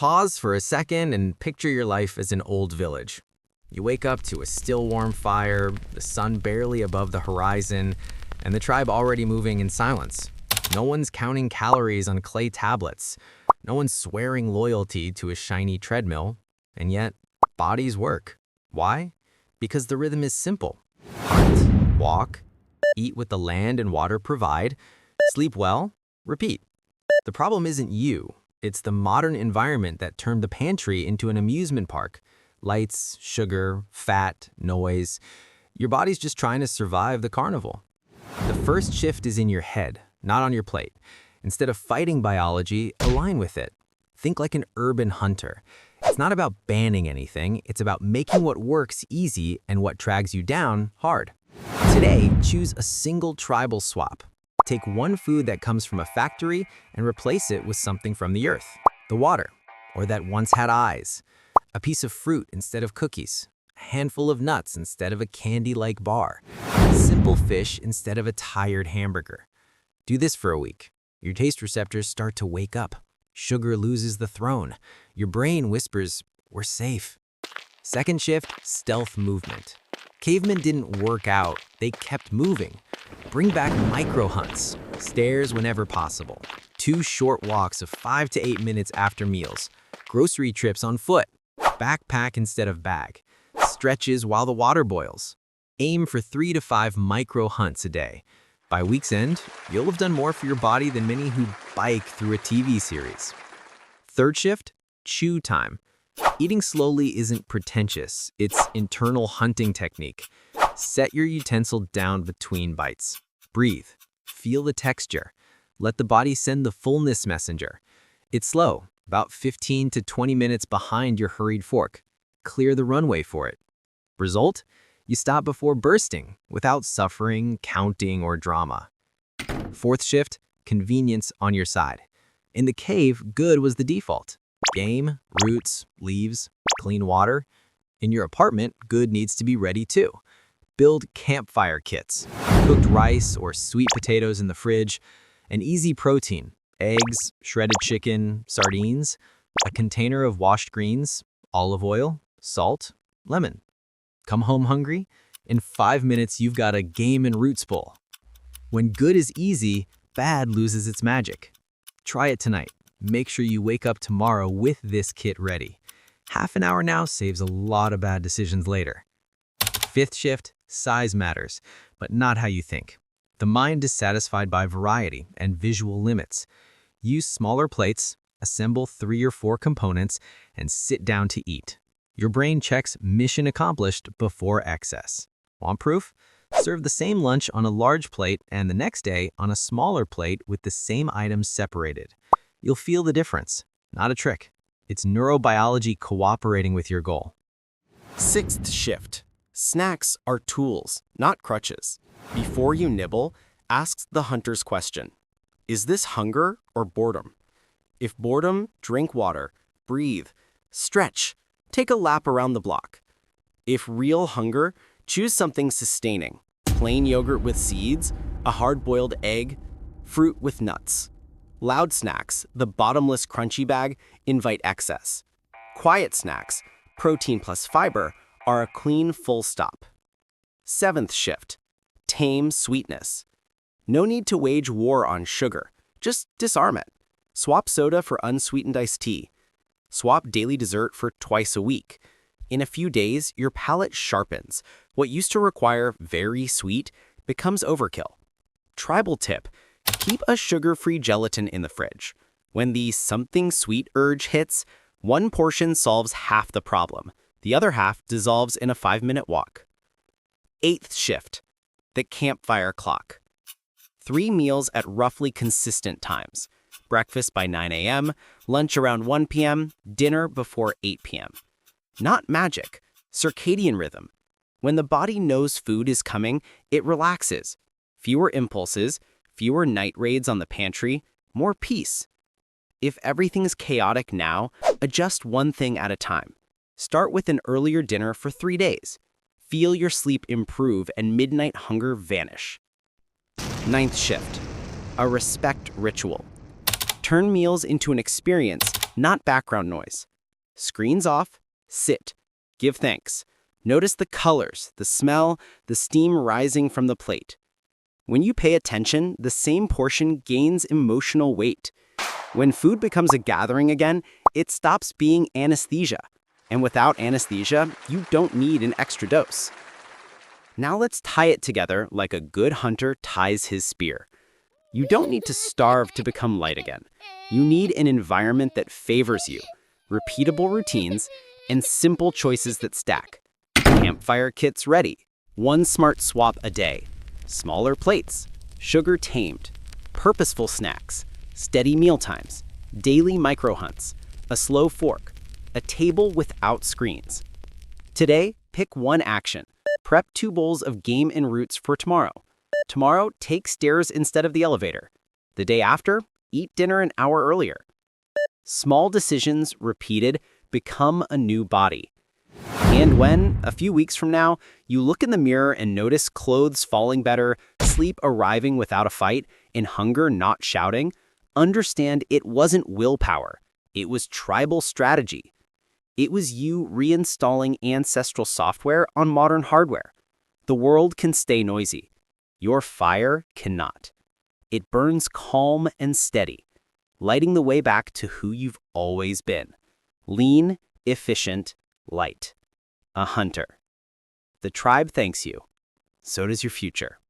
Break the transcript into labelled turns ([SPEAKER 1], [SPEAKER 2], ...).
[SPEAKER 1] Pause for a second and picture your life as an old village. You wake up to a still warm fire, the sun barely above the horizon, and the tribe already moving in silence. No one's counting calories on clay tablets. No one's swearing loyalty to a shiny treadmill. And yet, bodies work. Why? Because the rhythm is simple. Hunt, walk, eat what the land and water provide, sleep well, repeat. The problem isn't you. It's the modern environment that turned the pantry into an amusement park. Lights, sugar, fat, noise. Your body's just trying to survive the carnival. The first shift is in your head, not on your plate. Instead of fighting biology, align with it. Think like an urban hunter. It's not about banning anything, it's about making what works easy and what drags you down hard. Today, choose a single tribal swap. Take one food that comes from a factory and replace it with something from the earth, the water, or that once had eyes. A piece of fruit instead of cookies, a handful of nuts instead of a candy-like bar, simple fish instead of a tired hamburger. Do this for a week. Your taste receptors start to wake up. Sugar loses the throne. Your brain whispers, "We're safe." Second shift, stealth movement. Cavemen didn't work out, they kept moving. Bring back micro hunts, stairs whenever possible, 2 short walks of 5 to 8 minutes after meals, grocery trips on foot, backpack instead of bag, stretches while the water boils. Aim for 3 to 5 micro hunts a day. By week's end, you'll have done more for your body than many who bike through a TV series. Third shift, chew time. Eating slowly isn't pretentious, it's internal hunting technique. Set your utensil down between bites. Breathe. Feel the texture. Let the body send the fullness messenger. It's slow, about 15 to 20 minutes behind your hurried fork. Clear the runway for it. Result? You stop before bursting, without suffering, counting, or drama. Fourth shift, convenience on your side. In the cave, good was the default. Game, roots, leaves, clean water. In your apartment, good needs to be ready too. Build campfire kits. Cooked rice or sweet potatoes in the fridge. An easy protein. Eggs, shredded chicken, sardines. A container of washed greens, olive oil, salt, lemon. Come home hungry? In 5 minutes, you've got a game and roots bowl. When good is easy, bad loses its magic. Try it tonight. Make sure you wake up tomorrow with this kit ready. Half an hour now saves a lot of bad decisions later. Fifth shift, size matters, but not how you think. The mind is satisfied by variety and visual limits. Use smaller plates, assemble 3 or 4 components, and sit down to eat. Your brain checks mission accomplished before excess. Want proof? Serve the same lunch on a large plate and the next day on a smaller plate with the same items separated. You'll feel the difference. Not a trick. It's neurobiology cooperating with your goal.
[SPEAKER 2] Sixth shift. Snacks are tools, not crutches. Before you nibble, ask the hunter's question. Is this hunger or boredom? If boredom, drink water, breathe, stretch, take a lap around the block. If real hunger, choose something sustaining. Plain yogurt with seeds, a hard-boiled egg, fruit with nuts. Loud snacks, the bottomless crunchy bag, invite excess. Quiet snacks, protein plus fiber, are a clean full stop. Seventh shift. Tame sweetness. No need to wage war on sugar. Just disarm it. Swap soda for unsweetened iced tea. Swap daily dessert for twice a week. In a few days, your palate sharpens. What used to require very sweet becomes overkill. Tribal tip. Keep a sugar-free gelatin in the fridge. When the something sweet urge hits, 1 portion solves half the problem. The other half dissolves in a 5-minute walk. Eighth shift. The campfire clock. 3 meals at roughly consistent times. Breakfast by 9 a.m., lunch around 1 p.m., dinner before 8 p.m. Not magic, circadian rhythm. When the body knows food is coming, it relaxes. Fewer impulses, fewer night raids on the pantry, more peace. If everything's chaotic now, adjust one thing at a time. Start with an earlier dinner for 3 days. Feel your sleep improve and midnight hunger vanish. Ninth shift. A respect ritual. Turn meals into an experience, not background noise. Screens off, sit, give thanks. Notice the colors, the smell, the steam rising from the plate. When you pay attention, the same portion gains emotional weight. When food becomes a gathering again, it stops being anesthesia. And without anesthesia, you don't need an extra dose. Now let's tie it together like a good hunter ties his spear. You don't need to starve to become light again. You need an environment that favors you, repeatable routines, and simple choices that stack. Campfire kits ready, one smart swap a day, smaller plates, sugar tamed, purposeful snacks, steady mealtimes, daily micro hunts, a slow fork, a table without screens. Today, pick one action. Prep 2 bowls of game and roots for tomorrow. Tomorrow, take stairs instead of the elevator. The day after, eat dinner an hour earlier. Small decisions repeated become a new body. And when, a few weeks from now, you look in the mirror and notice clothes falling better, sleep arriving without a fight, and hunger not shouting, understand it wasn't willpower. It was tribal strategy. It was you reinstalling ancestral software on modern hardware. The world can stay noisy. Your fire cannot. It burns calm and steady, lighting the way back to who you've always been. Lean, efficient, light. A hunter. The tribe thanks you. So does your future.